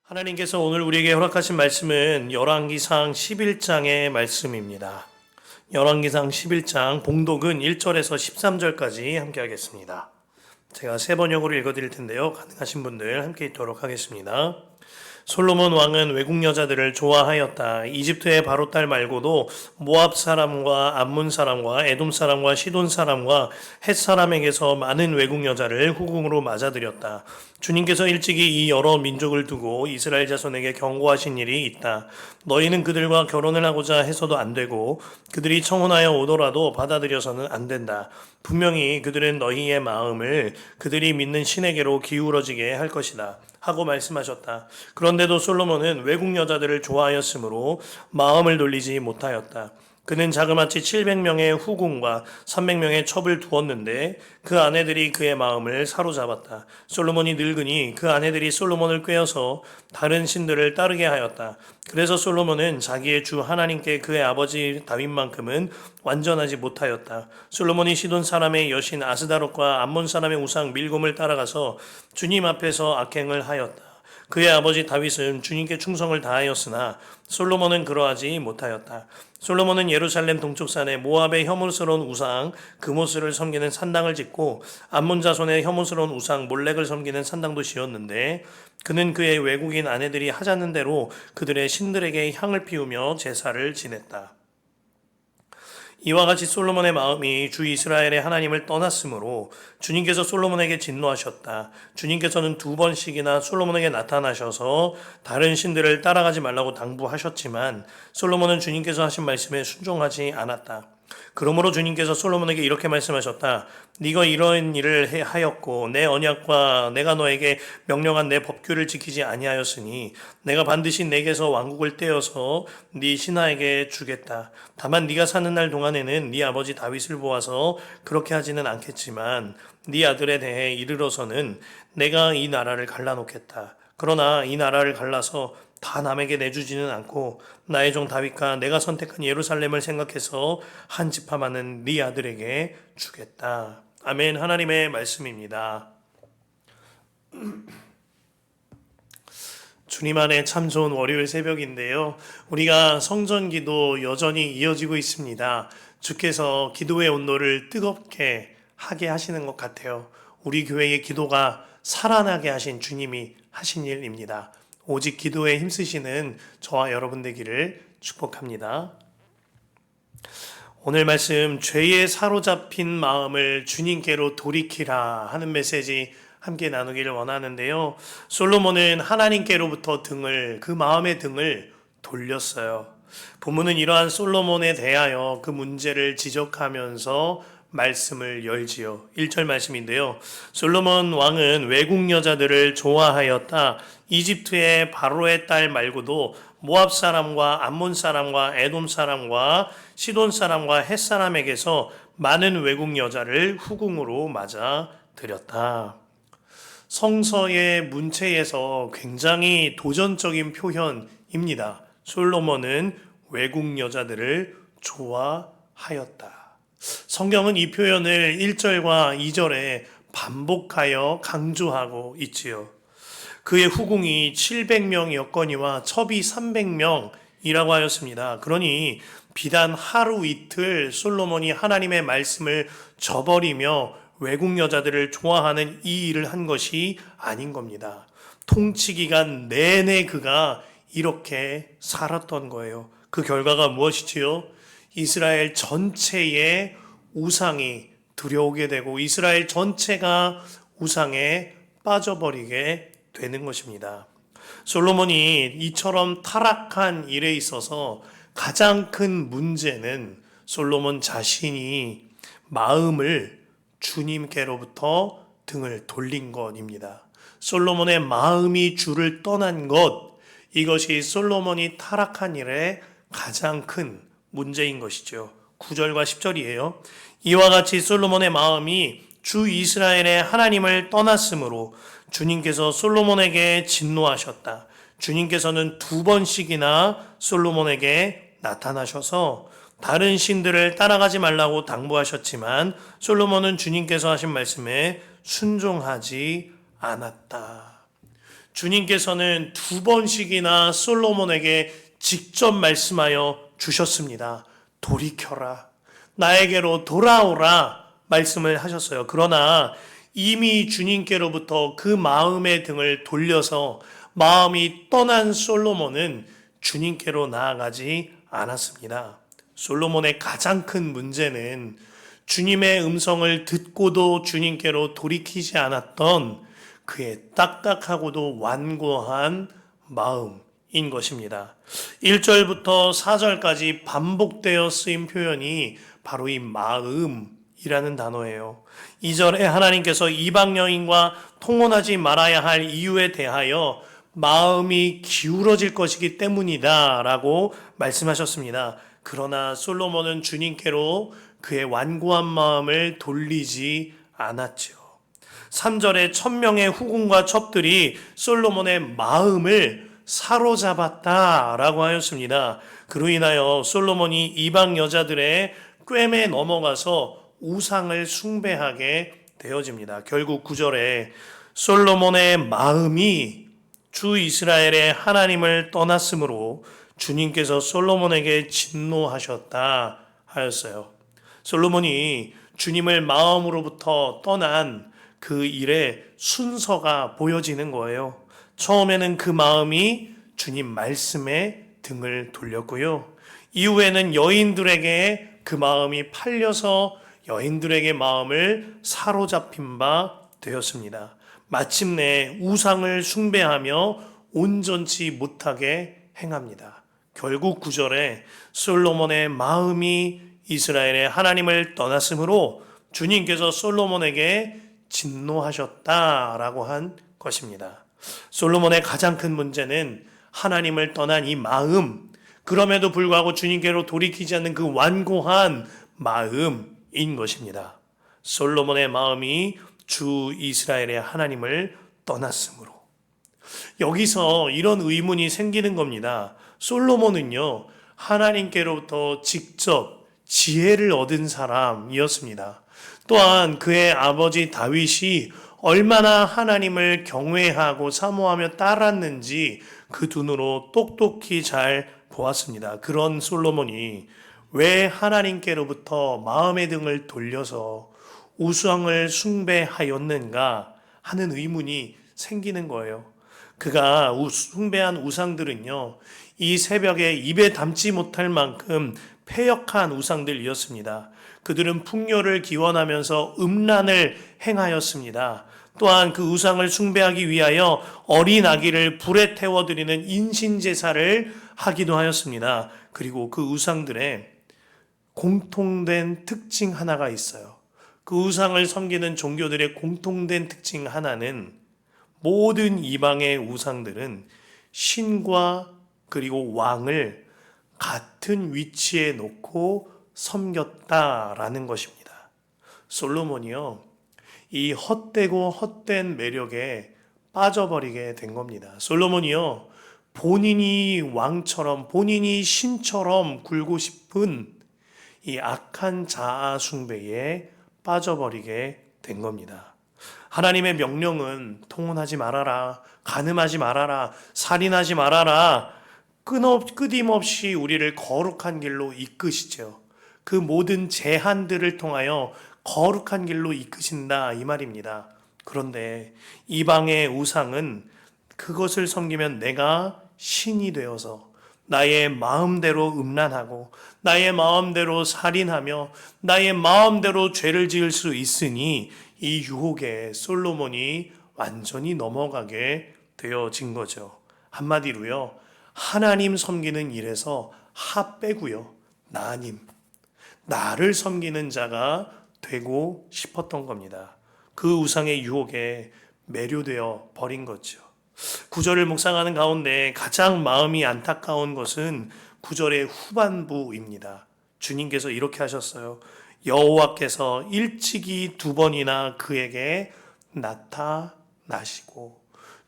하나님께서 오늘 우리에게 허락하신 말씀은 열왕기상 11장의 말씀입니다. 열왕기상 11장 봉독은 1절에서 13절까지 함께 하겠습니다. 제가 세 번역으로 읽어드릴 텐데요. 가능하신 분들 함께 있도록 하겠습니다. 솔로몬 왕은 외국 여자들을 좋아하였다. 이집트의 바로 딸 말고도 모압 사람과 암몬 사람과 에돔 사람과 시돈 사람과 헷 사람에게서 많은 외국 여자를 후궁으로 맞아들였다. 주님께서 일찍이 이 여러 민족을 두고 이스라엘 자손에게 경고하신 일이 있다. 너희는 그들과 결혼을 하고자 해서도 안 되고 그들이 청혼하여 오더라도 받아들여서는 안 된다. 분명히 그들은 너희의 마음을 그들이 믿는 신에게로 기울어지게 할 것이다. 하고 말씀하셨다. 그런데도 솔로몬은 외국 여자들을 좋아하였으므로 마음을 돌리지 못하였다. 그는 자그마치 700명의 후궁과 300명의 첩을 두었는데 그 아내들이 그의 마음을 사로잡았다. 솔로몬이 늙으니 그 아내들이 솔로몬을 꾀어서 다른 신들을 따르게 하였다. 그래서 솔로몬은 자기의 주 하나님께 그의 아버지 다윗만큼은 완전하지 못하였다. 솔로몬이 시돈 사람의 여신 아스다롯과 암몬 사람의 우상 밀곰을 따라가서 주님 앞에서 악행을 하였다. 그의 아버지 다윗은 주님께 충성을 다하였으나 솔로몬은 그러하지 못하였다. 솔로몬은 예루살렘 동쪽산에 모압의 혐오스러운 우상 그모스를 섬기는 산당을 짓고 암몬 자손의 혐오스러운 우상 몰렉을 섬기는 산당도 지었는데 그는 그의 외국인 아내들이 하자는 대로 그들의 신들에게 향을 피우며 제사를 지냈다. 이와 같이 솔로몬의 마음이 주 이스라엘의 하나님을 떠났으므로 주님께서 솔로몬에게 진노하셨다. 주님께서는 2번씩이나 솔로몬에게 나타나셔서 다른 신들을 따라가지 말라고 당부하셨지만 솔로몬은 주님께서 하신 말씀에 순종하지 않았다. 그러므로 주님께서 솔로몬에게 이렇게 말씀하셨다. 네가 이런 일을 하였고 내 언약과 내가 너에게 명령한 내 법규를 지키지 아니하였으니 내가 반드시 내게서 왕국을 떼어서 네 신하에게 주겠다. 다만 네가 사는 날 동안에는 네 아버지 다윗을 보아서 그렇게 하지는 않겠지만 네 아들에 대해 이르러서는 내가 이 나라를 갈라놓겠다. 그러나 이 나라를 갈라서 다 남에게 내주지는 않고 나의 종 다윗과 내가 선택한 예루살렘을 생각해서 한 지파만은 네 아들에게 주겠다. 아멘. 하나님의 말씀입니다. 주님 안에 참 좋은 월요일 새벽인데요. 우리가 성전 기도 여전히 이어지고 있습니다. 주께서 기도의 온도를 뜨겁게 하게 하시는 것 같아요. 우리 교회의 기도가 살아나게 하신 주님이 하신 일입니다. 오직 기도에 힘쓰시는 저와 여러분 되기를 축복합니다. 오늘 말씀 죄에 사로잡힌 마음을 주님께로 돌이키라 하는 메시지 함께 나누기를 원하는데요. 솔로몬은 하나님께로부터 그 마음의 등을 돌렸어요. 본문은 이러한 솔로몬에 대하여 그 문제를 지적하면서 말씀을 열지요. 1절 말씀인데요. 솔로몬 왕은 외국 여자들을 좋아하였다. 이집트의 바로의 딸 말고도 모압 사람과 암몬 사람과 에돔 사람과 시돈 사람과 헷 사람에게서 많은 외국 여자를 후궁으로 맞아 들였다. 성서의 문체에서 굉장히 도전적인 표현입니다. 솔로몬은 외국 여자들을 좋아하였다. 성경은 이 표현을 1절과 2절에 반복하여 강조하고 있지요. 그의 후궁이 700명이었거니와 첩이 300명이라고 하였습니다. 그러니 비단 하루 이틀 솔로몬이 하나님의 말씀을 저버리며 외국 여자들을 좋아하는 이 일을 한 것이 아닌 겁니다. 통치 기간 내내 그가 이렇게 살았던 거예요. 그 결과가 무엇이지요? 이스라엘 전체의 우상이 들여오게 되고 이스라엘 전체가 우상에 빠져버리게 되는 것입니다. 솔로몬이 이처럼 타락한 일에 있어서 가장 큰 문제는 솔로몬 자신이 마음을 주님께로부터 등을 돌린 것입니다. 솔로몬의 마음이 주를 떠난 것, 이것이 솔로몬이 타락한 일의 가장 큰 문제인 것이죠. 9절과 10절이에요. 이와 같이 솔로몬의 마음이 주 이스라엘의 하나님을 떠났으므로 주님께서 솔로몬에게 진노하셨다. 주님께서는 2번씩이나 솔로몬에게 나타나셔서 다른 신들을 따라가지 말라고 당부하셨지만 솔로몬은 주님께서 하신 말씀에 순종하지 않았다. 주님께서는 두 번씩이나 솔로몬에게 직접 말씀하여 주셨습니다. 돌이켜라. 나에게로 돌아오라. 말씀을 하셨어요. 그러나 이미 주님께로부터 그 마음의 등을 돌려서 마음이 떠난 솔로몬은 주님께로 나아가지 않았습니다. 솔로몬의 가장 큰 문제는 주님의 음성을 듣고도 주님께로 돌이키지 않았던 그의 딱딱하고도 완고한 마음인 것입니다. 1절부터 4절까지 반복되어 쓰인 표현이 바로 이 마음이라는 단어예요. 2절에 하나님께서 이방 여인과 통혼하지 말아야 할 이유에 대하여 마음이 기울어질 것이기 때문이다 라고 말씀하셨습니다. 그러나 솔로몬은 주님께로 그의 완고한 마음을 돌리지 않았죠. 3절에 1000명의 후궁과 첩들이 솔로몬의 마음을 사로잡았다라고 하였습니다. 그로 인하여 솔로몬이 이방 여자들의 꿰매 넘어가서 우상을 숭배하게 되어집니다. 결국 9절에 솔로몬의 마음이 주 이스라엘의 하나님을 떠났으므로 주님께서 솔로몬에게 진노하셨다 하였어요. 솔로몬이 주님을 마음으로부터 떠난 그 일의 순서가 보여지는 거예요. 처음에는 그 마음이 주님 말씀에 등을 돌렸고요. 이후에는 여인들에게 그 마음이 팔려서 여인들에게 마음을 사로잡힌 바 되었습니다. 마침내 우상을 숭배하며 온전치 못하게 행합니다. 결국 9절에 솔로몬의 마음이 이스라엘의 하나님을 떠났으므로 주님께서 솔로몬에게 진노하셨다라고 한 것입니다. 솔로몬의 가장 큰 문제는 하나님을 떠난 이 마음, 그럼에도 불구하고 주님께로 돌이키지 않는 그 완고한 마음인 것입니다. 솔로몬의 마음이 주 이스라엘의 하나님을 떠났으므로. 여기서 이런 의문이 생기는 겁니다. 솔로몬은요, 하나님께로부터 직접 지혜를 얻은 사람이었습니다. 또한 그의 아버지 다윗이 얼마나 하나님을 경외하고 사모하며 따랐는지 그 눈으로 똑똑히 잘 보았습니다. 그런 솔로몬이 왜 하나님께로부터 마음의 등을 돌려서 우상을 숭배하였는가 하는 의문이 생기는 거예요. 그가 숭배한 우상들은요, 이 새벽에 입에 담지 못할 만큼 패역한 우상들이었습니다. 그들은 풍요를 기원하면서 음란을 행하였습니다. 또한 그 우상을 숭배하기 위하여 어린 아기를 불에 태워드리는 인신제사를 하기도 하였습니다. 그리고 그 우상들의 공통된 특징 하나가 있어요. 그 우상을 섬기는 종교들의 공통된 특징 하나는 모든 이방의 우상들은 신과 그리고 왕을 같은 위치에 놓고 섬겼다라는 것입니다. 솔로몬이요, 이 헛되고 헛된 매력에 빠져버리게 된 겁니다. 솔로몬이요, 본인이 왕처럼, 본인이 신처럼 굴고 싶은 이 악한 자아 숭배에 빠져버리게 된 겁니다. 하나님의 명령은 통혼하지 말아라, 간음하지 말아라, 살인하지 말아라, 끊임없이 우리를 거룩한 길로 이끄시죠. 그 모든 제한들을 통하여 거룩한 길로 이끄신다 이 말입니다. 그런데 이방의 우상은 그것을 섬기면 내가 신이 되어서 나의 마음대로 음란하고 나의 마음대로 살인하며 나의 마음대로 죄를 지을 수 있으니 이 유혹에 솔로몬이 완전히 넘어가게 되어진 거죠. 한마디로요, 하나님 섬기는 일에서 하 빼고요, 나를 섬기는 자가 되고 싶었던 겁니다. 그 우상의 유혹에 매료되어 버린 거죠. 구절을 묵상하는 가운데 가장 마음이 안타까운 것은 구절의 후반부입니다. 주님께서 이렇게 하셨어요. 여호와께서 일찍이 2번이나 그에게 나타나시고,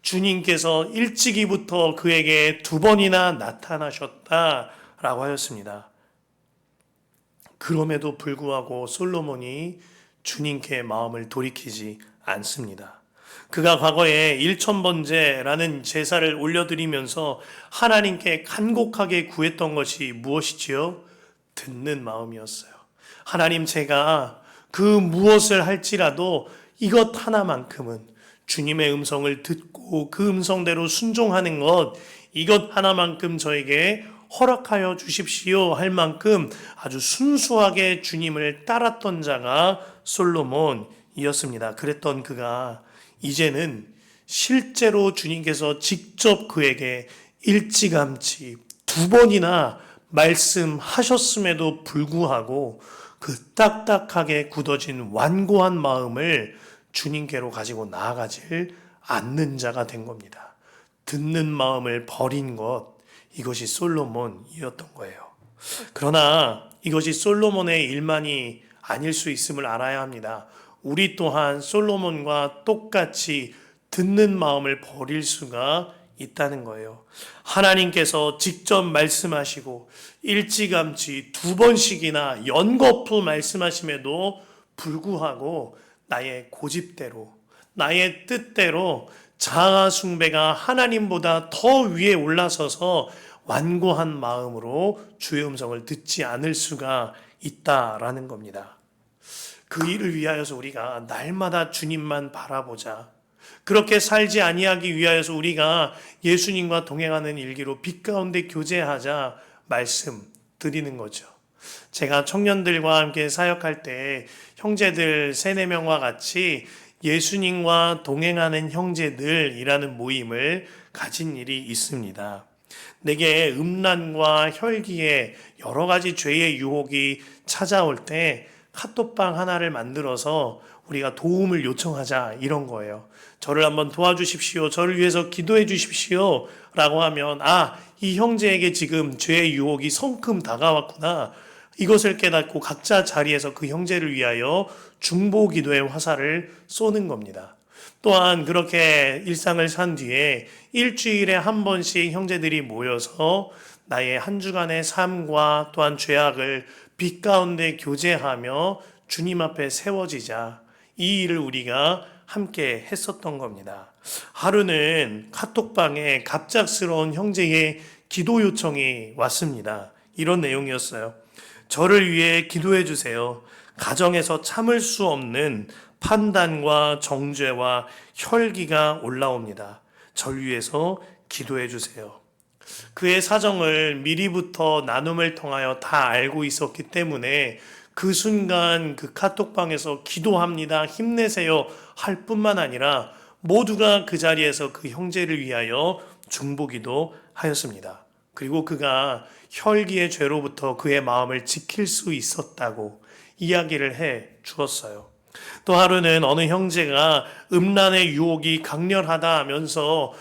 주님께서 일찍이부터 그에게 2번이나 나타나셨다라고 하였습니다. 그럼에도 불구하고 솔로몬이 주님께 마음을 돌이키지 않습니다. 그가 과거에 1,000번제라는 제사를 올려드리면서 하나님께 간곡하게 구했던 것이 무엇이지요? 듣는 마음이었어요. 하나님, 제가 그 무엇을 할지라도 이것 하나만큼은 주님의 음성을 듣고 그 음성대로 순종하는 것, 이것 하나만큼 저에게 허락하여 주십시오 할 만큼 아주 순수하게 주님을 따랐던 자가 솔로몬이었습니다. 그랬던 그가 이제는 실제로 주님께서 직접 그에게 일찌감치 2번이나 말씀하셨음에도 불구하고 그 딱딱하게 굳어진 완고한 마음을 주님께로 가지고 나아가질 않는 자가 된 겁니다. 듣는 마음을 버린 것, 이것이 솔로몬이었던 거예요. 그러나 이것이 솔로몬의 일만이 아닐 수 있음을 알아야 합니다. 우리 또한 솔로몬과 똑같이 듣는 마음을 버릴 수가 있다는 거예요. 하나님께서 직접 말씀하시고 일찌감치 2번씩이나 연거푸 말씀하심에도 불구하고 나의 고집대로, 나의 뜻대로 자아 숭배가 하나님보다 더 위에 올라서서 완고한 마음으로 주의 음성을 듣지 않을 수가 있다라는 겁니다. 그 일을 위하여서 우리가 날마다 주님만 바라보자. 그렇게 살지 아니하기 위하여서 우리가 예수님과 동행하는 일기로 빛 가운데 교제하자 말씀드리는 거죠. 제가 청년들과 함께 사역할 때 형제들 3-4명과 같이 예수님과 동행하는 형제들이라는 모임을 가진 일이 있습니다. 내게 음란과 혈기에 여러 가지 죄의 유혹이 찾아올 때 카톡방 하나를 만들어서 우리가 도움을 요청하자, 이런 거예요. 저를 한번 도와주십시오. 저를 위해서 기도해 주십시오. 라고 하면, 이 형제에게 지금 죄의 유혹이 성큼 다가왔구나. 이것을 깨닫고 각자 자리에서 그 형제를 위하여 중보 기도의 화살을 쏘는 겁니다. 또한 그렇게 일상을 산 뒤에 일주일에 한 번씩 형제들이 모여서 나의 한 주간의 삶과 또한 죄악을 빛 가운데 교제하며 주님 앞에 세워지자, 이 일을 우리가 함께 했었던 겁니다. 하루는 카톡방에 갑작스러운 형제의 기도 요청이 왔습니다. 이런 내용이었어요. 저를 위해 기도해 주세요. 가정에서 참을 수 없는 판단과 정죄와 혈기가 올라옵니다. 저를 위해서 기도해 주세요. 그의 사정을 미리부터 나눔을 통하여 다 알고 있었기 때문에 그 순간 그 카톡방에서 기도합니다, 힘내세요 할 뿐만 아니라 모두가 그 자리에서 그 형제를 위하여 중보기도 하였습니다. 그리고 그가 혈기의 죄로부터 그의 마음을 지킬 수 있었다고 이야기를 해 주었어요. 또 하루는 어느 형제가 음란의 유혹이 강렬하다 하면서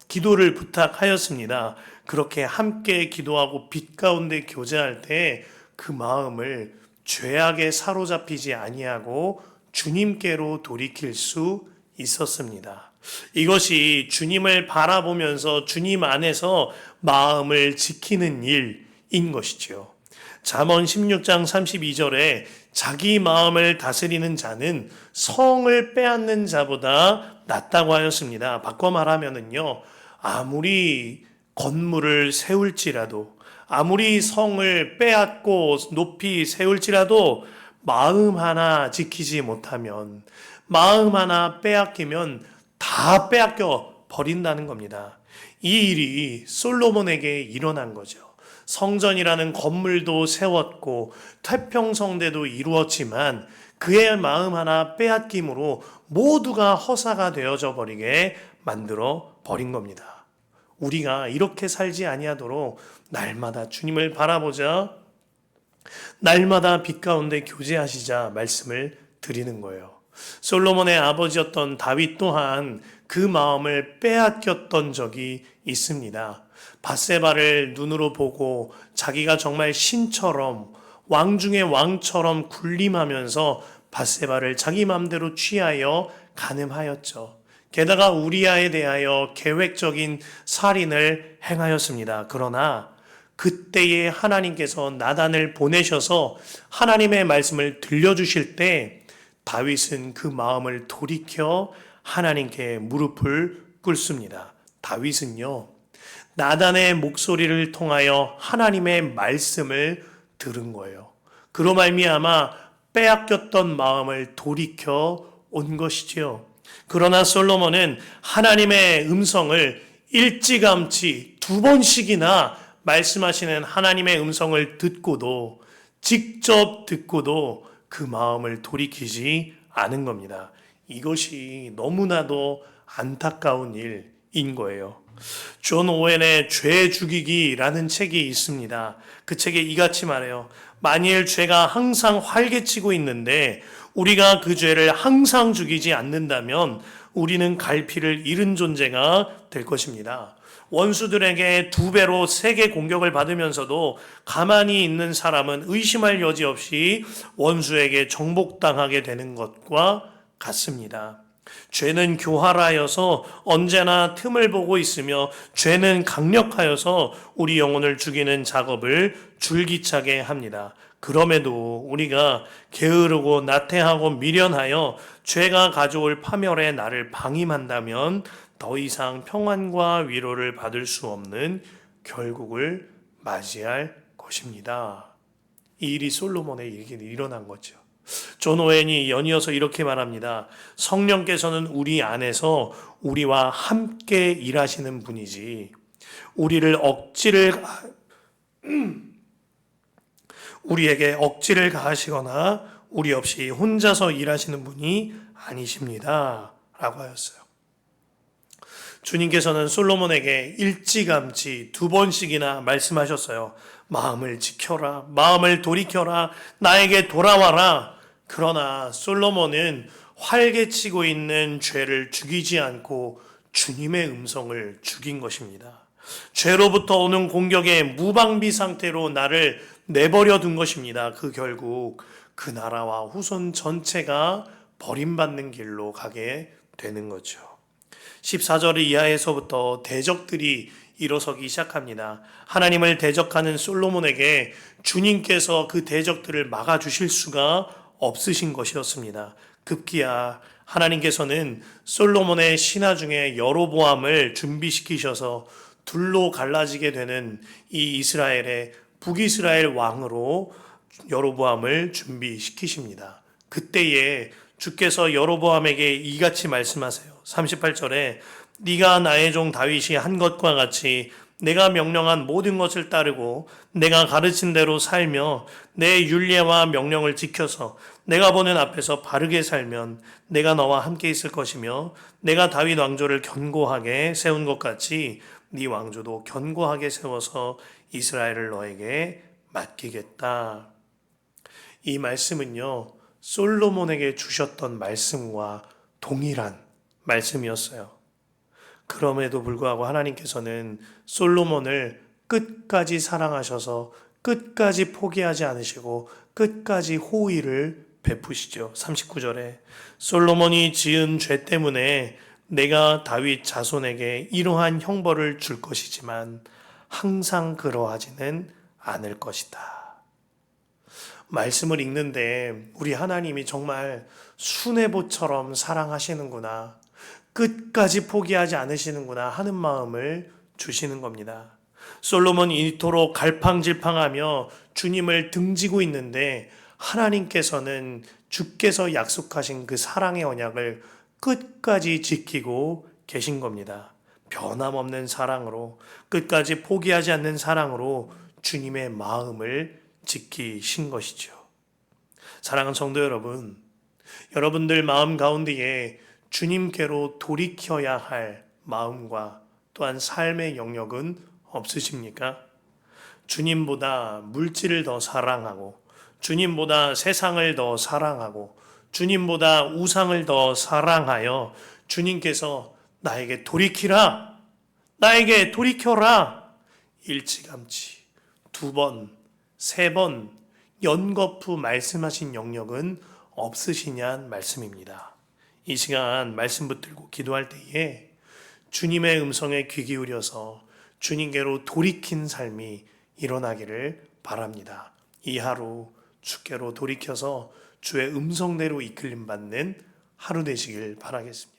기도를 부탁하였습니다. 그렇게 함께 기도하고 빛 가운데 교제할 때 그 마음을 죄악에 사로잡히지 아니하고 주님께로 돌이킬 수 있었습니다. 이것이 주님을 바라보면서 주님 안에서 마음을 지키는 일인 것이죠. 잠언 16장 32절에 자기 마음을 다스리는 자는 성을 빼앗는 자보다 낫다고 하였습니다. 바꿔 말하면은요, 아무리 건물을 세울지라도, 아무리 성을 빼앗고 높이 세울지라도 마음 하나 지키지 못하면, 마음 하나 빼앗기면 다 빼앗겨 버린다는 겁니다. 이 일이 솔로몬에게 일어난 거죠. 성전이라는 건물도 세웠고 태평성대도 이루었지만 그의 마음 하나 빼앗김으로 모두가 허사가 되어져 버리게 만들어 버린 겁니다. 우리가 이렇게 살지 아니하도록 날마다 주님을 바라보자, 날마다 빛 가운데 교제하시자 말씀을 드리는 거예요. 솔로몬의 아버지였던 다윗 또한 그 마음을 빼앗겼던 적이 있습니다. 밧세바를 눈으로 보고 자기가 정말 신처럼, 왕 중의 왕처럼 군림하면서 밧세바를 자기 마음대로 취하여 간음하였죠. 게다가 우리아에 대하여 계획적인 살인을 행하였습니다. 그러나 그때에 하나님께서 나단을 보내셔서 하나님의 말씀을 들려주실 때 다윗은 그 마음을 돌이켜 하나님께 무릎을 꿇습니다. 다윗은요, 나단의 목소리를 통하여 하나님의 말씀을 들은 거예요. 그로 말미암아 빼앗겼던 마음을 돌이켜 온 것이지요. 그러나 솔로몬은 하나님의 음성을 일찌감치 2번씩이나 말씀하시는 하나님의 음성을 듣고도, 직접 듣고도 그 마음을 돌이키지 않은 겁니다. 이것이 너무나도 안타까운 일인 거예요. 존 오웬의 죄 죽이기라는 책이 있습니다. 그 책에 이같이 말해요. 만일 죄가 항상 활개치고 있는데 우리가 그 죄를 항상 죽이지 않는다면 우리는 갈피를 잃은 존재가 될 것입니다. 원수들에게 2배로 세게 공격을 받으면서도 가만히 있는 사람은 의심할 여지 없이 원수에게 정복당하게 되는 것과 같습니다. 죄는 교활하여서 언제나 틈을 보고 있으며 죄는 강력하여서 우리 영혼을 죽이는 작업을 줄기차게 합니다. 그럼에도 우리가 게으르고 나태하고 미련하여 죄가 가져올 파멸에 나를 방임한다면 더 이상 평안과 위로를 받을 수 없는 결국을 맞이할 것입니다. 이 일이 솔로몬의 일이 일어난 거죠. 존 오웬이 연이어서 이렇게 말합니다. 성령께서는 우리 안에서 우리와 함께 일하시는 분이지 우리에게 억지를 가하시거나 우리 없이 혼자서 일하시는 분이 아니십니다. 라고 하였어요. 주님께서는 솔로몬에게 일찌감치 2번씩이나 말씀하셨어요. 마음을 지켜라. 마음을 돌이켜라. 나에게 돌아와라. 그러나 솔로몬은 활개치고 있는 죄를 죽이지 않고 주님의 음성을 죽인 것입니다. 죄로부터 오는 공격에 무방비 상태로 나를 내버려 둔 것입니다. 그 결국 그 나라와 후손 전체가 버림받는 길로 가게 되는 거죠. 14절 이하에서부터 대적들이 일어서기 시작합니다. 하나님을 대적하는 솔로몬에게 주님께서 그 대적들을 막아주실 수가 없으신 것이었습니다. 급기야 하나님께서는 솔로몬의 신하 중에 여로보암을 준비시키셔서 둘로 갈라지게 되는 이 이스라엘의 북이스라엘 왕으로 여로보암을 준비시키십니다. 그때에 주께서 여로보암에게 이같이 말씀하세요. 38절에 네가 나의 종 다윗이 한 것과 같이 내가 명령한 모든 것을 따르고 내가 가르친 대로 살며 내 율례와 명령을 지켜서 내가 보는 앞에서 바르게 살면 내가 너와 함께 있을 것이며 내가 다윗 왕조를 견고하게 세운 것 같이 네 왕조도 견고하게 세워서 이스라엘을 너에게 맡기겠다. 이 말씀은요, 솔로몬에게 주셨던 말씀과 동일한 말씀이었어요. 그럼에도 불구하고 하나님께서는 솔로몬을 끝까지 사랑하셔서 끝까지 포기하지 않으시고 끝까지 호의를 베푸시죠. 39절에 솔로몬이 지은 죄 때문에 내가 다윗 자손에게 이러한 형벌을 줄 것이지만 항상 그러하지는 않을 것이다. 말씀을 읽는데 우리 하나님이 정말 수뇌보처럼 사랑하시는구나, 끝까지 포기하지 않으시는구나 하는 마음을 주시는 겁니다. 솔로몬이 이토록 갈팡질팡하며 주님을 등지고 있는데 하나님께서는 주께서 약속하신 그 사랑의 언약을 끝까지 지키고 계신 겁니다. 변함없는 사랑으로, 끝까지 포기하지 않는 사랑으로 주님의 마음을 지키신 것이죠. 사랑하는 성도 여러분, 여러분들 마음 가운데에 주님께로 돌이켜야 할 마음과 또한 삶의 영역은 없으십니까? 주님보다 물질을 더 사랑하고, 주님보다 세상을 더 사랑하고, 주님보다 우상을 더 사랑하여 주님께서 나에게 돌이키라, 나에게 돌이켜라 일찌감치 2번, 3번 연거푸 말씀하신 영역은 없으시냐는 말씀입니다. 이 시간 말씀 붙들고 기도할 때에 주님의 음성에 귀 기울여서 주님께로 돌이킨 삶이 일어나기를 바랍니다. 이 하루 주께로 돌이켜서 주의 음성대로 이끌림 받는 하루 되시길 바라겠습니다.